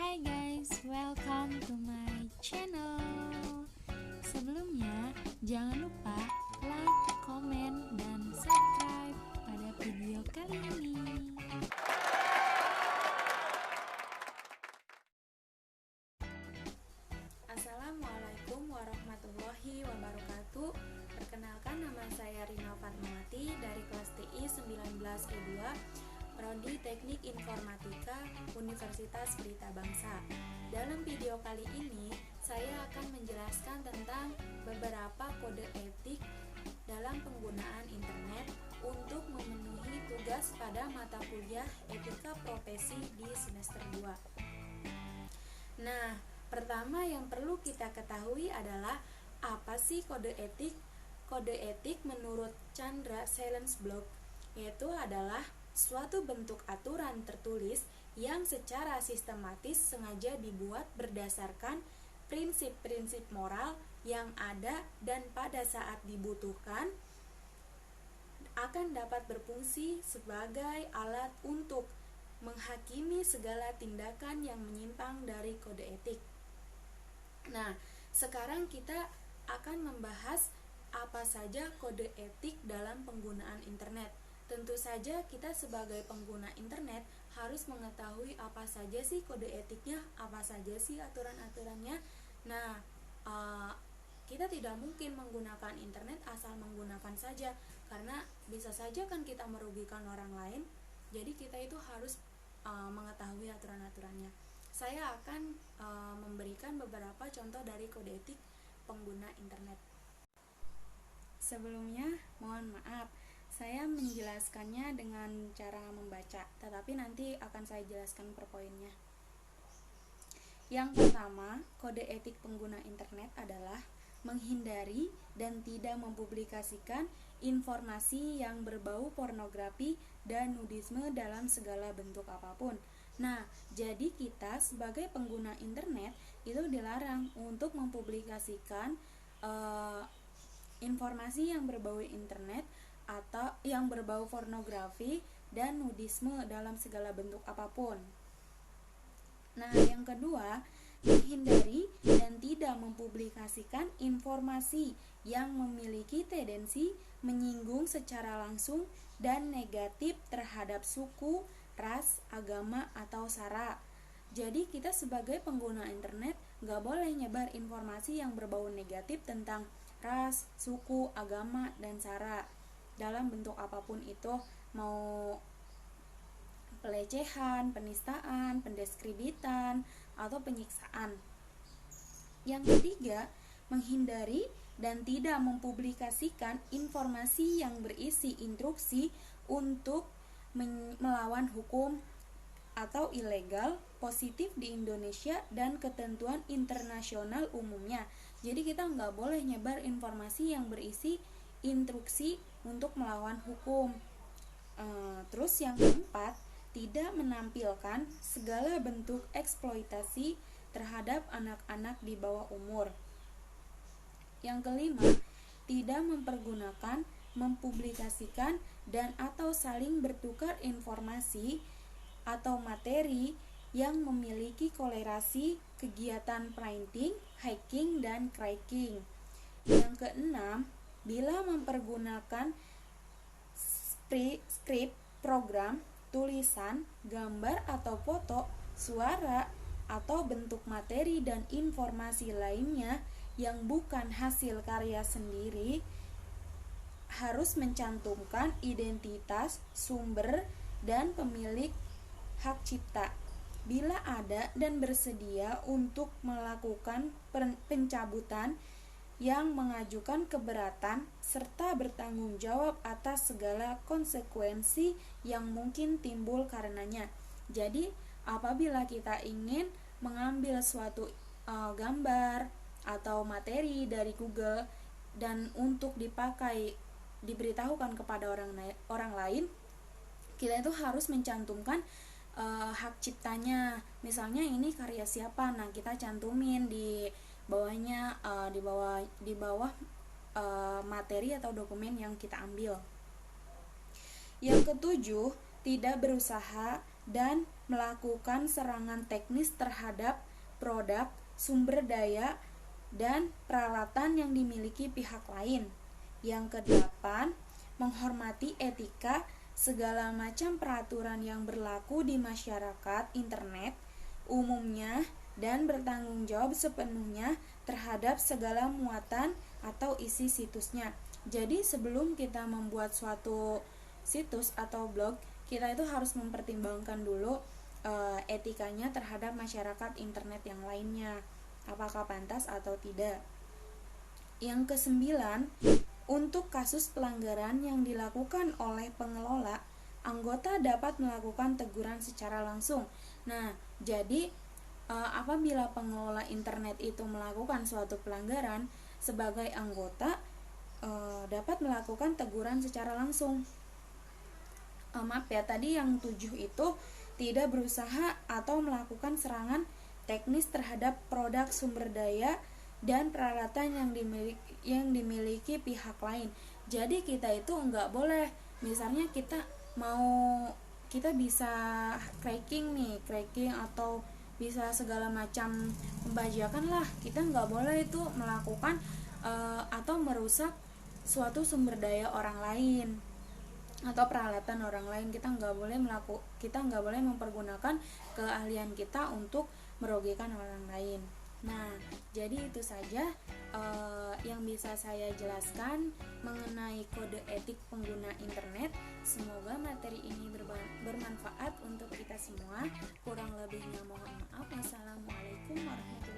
Hai guys, welcome to my channel. Sebelumnya, jangan lupa like, komen, dan subscribe pada video kali ini. Assalamualaikum warahmatullahi wabarakatuh. Perkenalkan, nama saya Rina Fatmawati dari kelas TI 19E2 Prodi Teknik Informatika Universitas Pelita Bangsa. Dalam video kali ini, saya akan menjelaskan tentang beberapa kode etik dalam penggunaan internet untuk memenuhi tugas pada mata kuliah Etika Profesi di semester 2. Nah, pertama yang perlu kita ketahui adalah apa sih kode etik? Kode etik menurut Chandra Selinsberg yaitu adalah suatu bentuk aturan tertulis yang secara sistematis sengaja dibuat berdasarkan prinsip-prinsip moral yang ada dan pada saat dibutuhkan akan dapat berfungsi sebagai alat untuk menghakimi segala tindakan yang menyimpang dari kode etik. Nah, sekarang kita akan membahas apa saja kode etik dalam penggunaan internet. Tentu saja kita sebagai pengguna internet harus mengetahui apa saja sih kode etiknya, apa saja sih aturan-aturannya. Nah, kita tidak mungkin menggunakan internet asal menggunakan saja, karena bisa saja kan kita merugikan orang lain. Jadi kita itu harus mengetahui aturan-aturannya. Saya akan memberikan beberapa contoh dari kode etik pengguna internet. Sebelumnya, mohon maaf, saya menjelaskannya dengan cara membaca, tetapi nanti akan saya jelaskan per poinnya. Yang pertama, kode etik pengguna internet adalah menghindari dan tidak mempublikasikan informasi yang berbau pornografi dan nudisme dalam segala bentuk apapun. Nah, jadi kita sebagai pengguna internet itu dilarang untuk mempublikasikan informasi yang berbau internet atau yang berbau pornografi dan nudisme dalam segala bentuk apapun. Nah, yang kedua, menghindari dan tidak mempublikasikan informasi yang memiliki tendensi menyinggung secara langsung dan negatif terhadap suku, ras, agama, atau sara. Jadi kita sebagai pengguna internet gak boleh nyebar informasi yang berbau negatif tentang ras, suku, agama, dan sara dalam bentuk apapun itu, mau pelecehan, penistaan, pendeskripsian, atau penyiksaan. Yang ketiga, menghindari dan tidak mempublikasikan informasi yang berisi instruksi untuk melawan hukum atau ilegal positif di Indonesia dan ketentuan internasional umumnya. Jadi kita nggak boleh nyebar informasi yang berisi instruksi untuk melawan hukum. Terus yang keempat, tidak menampilkan segala bentuk eksploitasi terhadap anak-anak di bawah umur. Yang kelima, tidak mempergunakan, mempublikasikan, dan atau saling bertukar informasi atau materi yang memiliki kolerasi kegiatan printing, hacking, dan cracking. Yang keenam, bila mempergunakan skrip, program, tulisan, gambar atau foto, suara, atau bentuk materi dan informasi lainnya yang bukan hasil karya sendiri, harus mencantumkan identitas, sumber, dan pemilik hak cipta. Bila ada dan bersedia untuk melakukan pencabutan yang mengajukan keberatan serta bertanggung jawab atas segala konsekuensi yang mungkin timbul karenanya. Jadi, apabila kita ingin mengambil suatu gambar atau materi dari Google dan untuk diberitahukan kepada orang lain, kita itu harus mencantumkan hak ciptanya. Misalnya ini karya siapa, nah kita cantumin di bawahnya, di bawah materi atau dokumen yang kita ambil. Yang ketujuh, tidak berusaha dan melakukan serangan teknis terhadap produk, sumber daya, dan peralatan yang dimiliki pihak lain. Yang kedelapan, menghormati etika segala macam peraturan yang berlaku di masyarakat internet umumnya dan bertanggung jawab sepenuhnya terhadap segala muatan atau isi situsnya. Jadi sebelum kita membuat suatu situs atau blog, kita itu harus mempertimbangkan dulu etikanya terhadap masyarakat internet yang lainnya, apakah pantas atau tidak. Yang kesembilan, untuk kasus pelanggaran yang dilakukan oleh pengelola, anggota dapat melakukan teguran secara langsung. Nah, jadi apabila pengelola internet itu melakukan suatu pelanggaran, sebagai anggota dapat melakukan teguran secara langsung. Maaf ya, tadi yang 7 itu tidak berusaha atau melakukan serangan teknis terhadap produk, sumber daya, dan peralatan yang dimiliki pihak lain. Jadi kita itu nggak boleh, misalnya kita bisa cracking atau bisa segala macam pembajakan lah, kita nggak boleh itu melakukan atau merusak suatu sumber daya orang lain atau peralatan orang lain. Kita nggak boleh mempergunakan keahlian kita untuk merugikan orang lain. Nah, jadi itu saja yang bisa saya jelaskan mengenai kode etik pengguna internet. Semoga materi ini bermanfaat untuk kita semua. Kurang lebihnya mohon maaf. Wassalamualaikum warahmatullahi wabarakatuh.